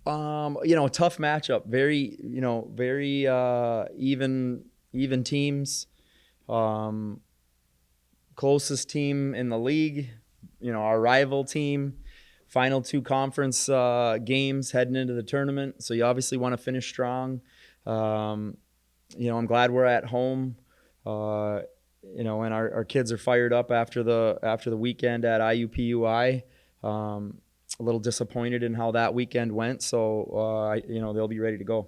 Tough matchup. Very even teams. Um, Closest team in the league. Our rival team. Final two conference games heading into the tournament. So you obviously want to finish strong. Um, I'm glad we're at home. Uh, and our kids are fired up after the weekend at IUPUI. A little disappointed in how that weekend went, so they'll be ready to go.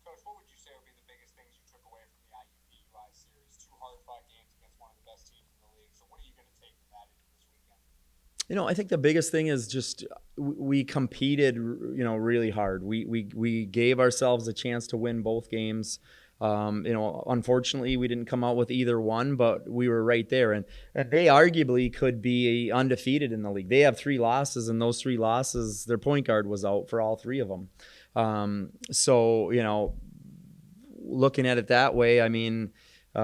Coach, what would you say would be the biggest things you took away from the IUPUI series? Two hard-fought games against one of the best teams in the league. So what are you going to take from that into this weekend? I think the biggest thing is just we competed, really hard. We gave ourselves a chance to win both games. Unfortunately, we didn't come out with either one, but we were right there, and they arguably could be undefeated in the league. They have 3 losses, and those 3 losses, their point guard was out for all 3 of them. So looking at it that way, I mean, we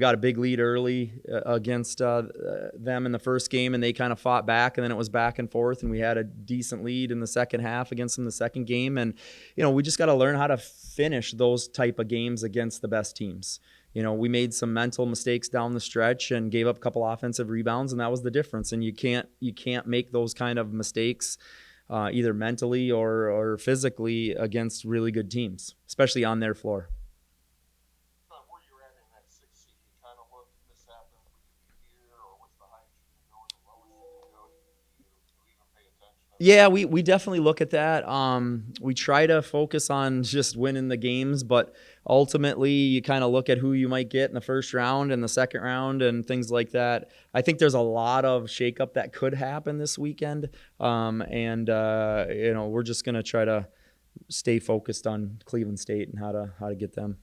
got a big lead early against them in the first game, and they kind of fought back, and then it was back and forth, and we had a decent lead in the second half against them the second game, and we just got to learn how to finish those type of games against the best teams. We made some mental mistakes down the stretch and gave up a couple offensive rebounds, and that was the difference. And you can't make those kind of mistakes either mentally or physically against really good teams, especially on their floor. Where you're at in that sixth seed, you kind of look, if this happens, we could be here, or what's the highest you can go and the lowest you can go? Do you even pay attention at that? Yeah, we definitely look at that. We try to focus on just winning the games, but ultimately you kind of look at who you might get in the first round and the second round and things like that. I think there's a lot of shakeup that could happen this weekend, and we're just gonna try to stay focused on Cleveland State and how to get them.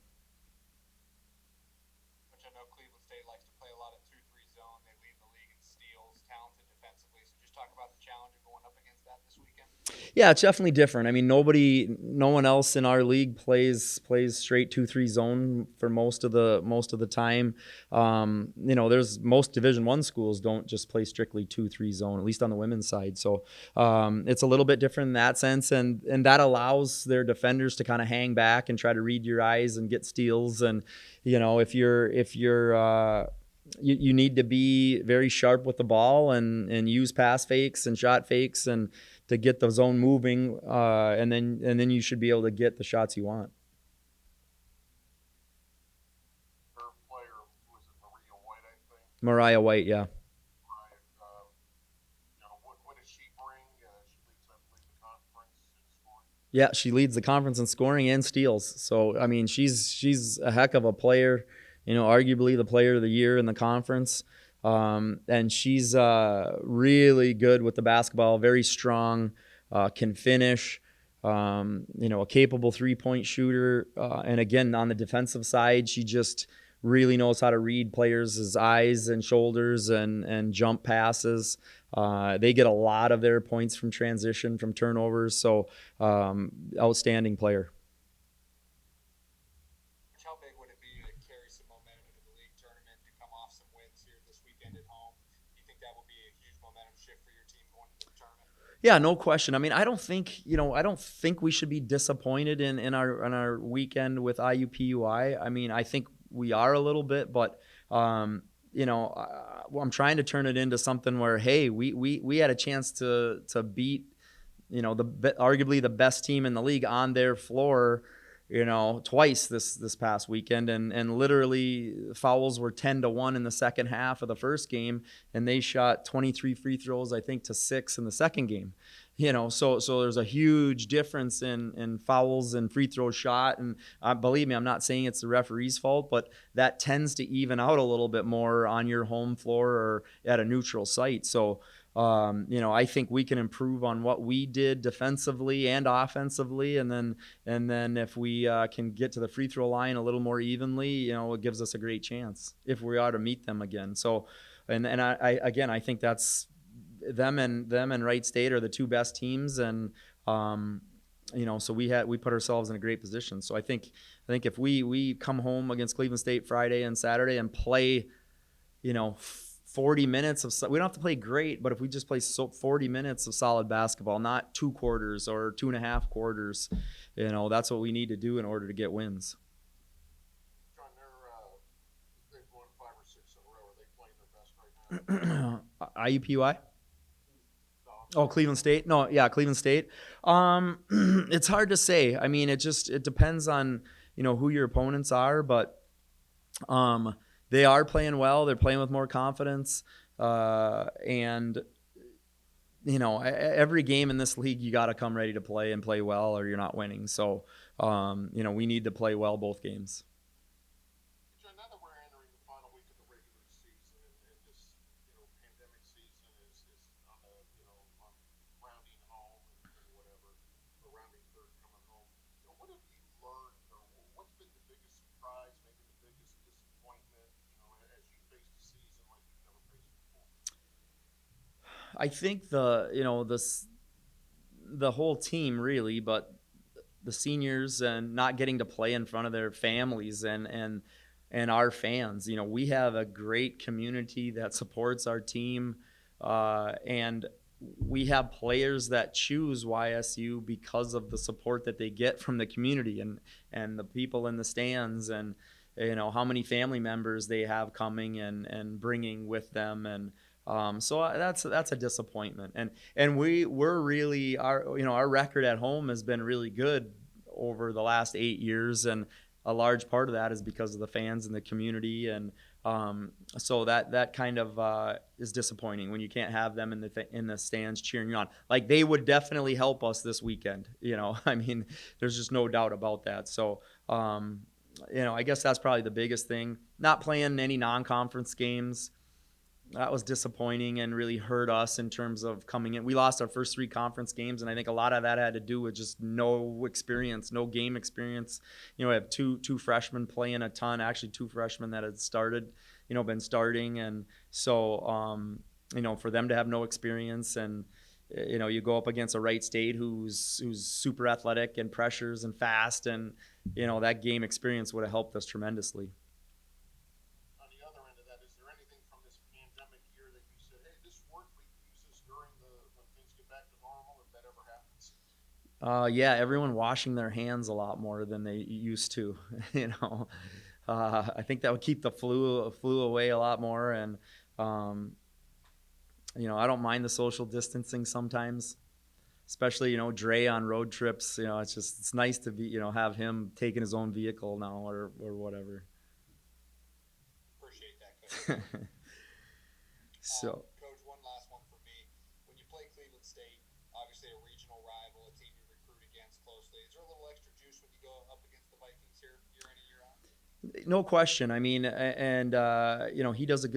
Which I know Cleveland State likes to play a lot of 2-3 zone. They lead the league in steals, talented defensively. So just talk about the challenge of going up against that this weekend. Yeah, it's definitely different. I mean, no one else in our league plays straight 2-3 zone for most of the time. There's most Division 1 schools don't just play strictly 2-3 zone, at least on the women's side. So it's a little bit different in that sense, and that allows their defenders to kind of hang back and try to read your eyes and get steals. And if you're you need to be very sharp with the ball and use pass fakes and shot fakes and to get the zone moving, and then you should be able to get the shots you want. Her player was it Maria White, I think. Mariah White, yeah. Right. What does she bring? She leads, I believe, the conference in scoring. Yeah, she leads the conference in scoring and steals. So I mean, she's a heck of a player. Arguably the player of the year in the conference. And she's really good with the basketball. Very strong, can finish. A capable 3-point shooter. And again, on the defensive side, she just really knows how to read players' eyes and shoulders and jump passes. They get a lot of their points from transition, from turnovers. So outstanding player. Which how big would it be to carry some momentum into the league tournament to come off some wins here this weekend at home? Do you think that will be a huge momentum shift for your team going into the tournament? Yeah, no question. I mean, I don't think we should be disappointed in our weekend with IUPUI. I mean, I think we are a little bit, but I'm trying to turn it into something where, hey, we had a chance to beat arguably the best team in the league on their floor, twice this past weekend, and literally fouls were 10-1 in the second half of the first game, and they shot 23 free throws, I think, to 6 in the second game. So there's a huge difference in fouls and free throw shot, and believe me, I'm not saying it's the referee's fault, but that tends to even out a little bit more on your home floor or at a neutral site. So I think we can improve on what we did defensively and offensively, and then if we can get to the free throw line a little more evenly, it gives us a great chance if we are to meet them again. So, and I think that's them and Wright State are the two best teams, and so we put ourselves in a great position. So I think if we come home against Cleveland State Friday and Saturday and play, you know, 40 minutes of, we don't have to play great, but if we just play 40 minutes of solid basketball, not 2 quarters or 2.5 quarters, that's what we need to do in order to get wins. John, they've won 5 or 6 in a row. Are they playing their best right now? IUPUI? No, I'm Oh, sorry. Cleveland State. No, yeah, Cleveland State. It's hard to say. I mean, it depends on who your opponents are, but they are playing well. They're playing with more confidence, and every game in this league you got to come ready to play and play well, or you're not winning. So, we need to play well both games. John, now that we're entering the final week of the regular season and this, pandemic season is on the, on rounding home and whatever, or rounding third coming home, what have you learned, or what's been the biggest surprise, maybe the biggest disappointment, as you face the season like you've never faced before? I think the whole team really, but the seniors and not getting to play in front of their families and our fans. We have a great community that supports our team, and we have players that choose YSU because of the support that they get from the community and the people in the stands, and how many family members they have coming and bringing with them. And so that's a disappointment, and we're really, our record at home has been really good over the last 8 years, and a large part of that is because of the fans and the community, and so that kind of is disappointing when you can't have them in the stands cheering you on. Like, they would definitely help us this weekend. I mean, there's just no doubt about that. So I guess that's probably the biggest thing. Not playing any non-conference games, that was disappointing and really hurt us in terms of coming in. We lost our first 3 conference games, and I think a lot of that had to do with just no experience, no game experience. We have two freshmen playing a ton, actually 2 freshmen that had started, been starting. And so, for them to have no experience, and you go up against a Wright State who's super athletic and pressures and fast, and that game experience would have helped us tremendously. On the other end of that, is there anything from this pandemic year that you said, hey, this worked, we can use this during when things get back to normal, if that ever happens? Yeah, everyone washing their hands a lot more than they used to. I think that would keep the flu away a lot more. And um, I don't mind the social distancing sometimes, especially Dre on road trips. It's nice to be have him taking his own vehicle now, or whatever. Appreciate that, Coach. So. Coach, one last one for me. When you play Cleveland State, obviously a regional rival, a team you recruit against closely, is there a little extra juice when you go up against the Vikings here year in and year out? No question. I mean, and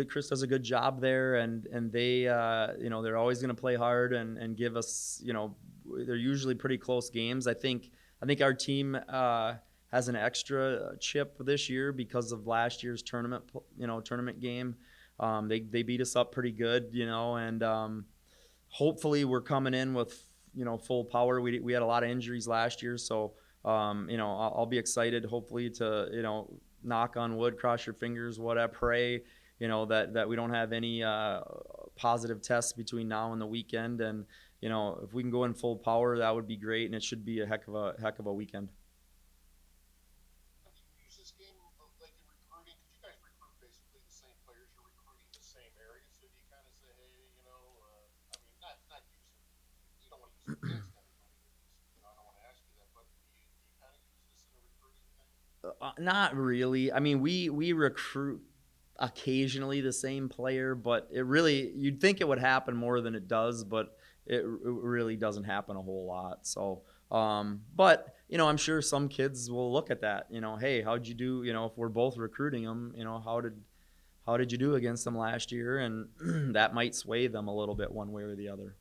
Chris does a good job there, and they, they're always going to play hard and give us, they're usually pretty close games. I think our team has an extra chip this year because of last year's tournament game. They beat us up pretty good, and hopefully we're coming in with full power. We had a lot of injuries last year, so I'll be excited, hopefully, to knock on wood, cross your fingers, whatever, pray that we don't have any positive tests between now and the weekend. And if we can go in full power, that would be great, and it should be a heck of a weekend. How do you use this game like in recruiting? Because you guys recruit basically the same players, you're recruiting the same area. So do you kind of say, hey, I mean, not use it. You don't want to use it against anybody. I don't want to ask you that, but do you kind of use this in a recruiting thing? Not really. I mean, we recruit occasionally the same player, but you'd think it would happen more than it does, but it really doesn't happen a whole lot. So, but I'm sure some kids will look at that. Hey, how'd you do? If we're both recruiting them, how did you do against them last year? And that might sway them a little bit one way or the other.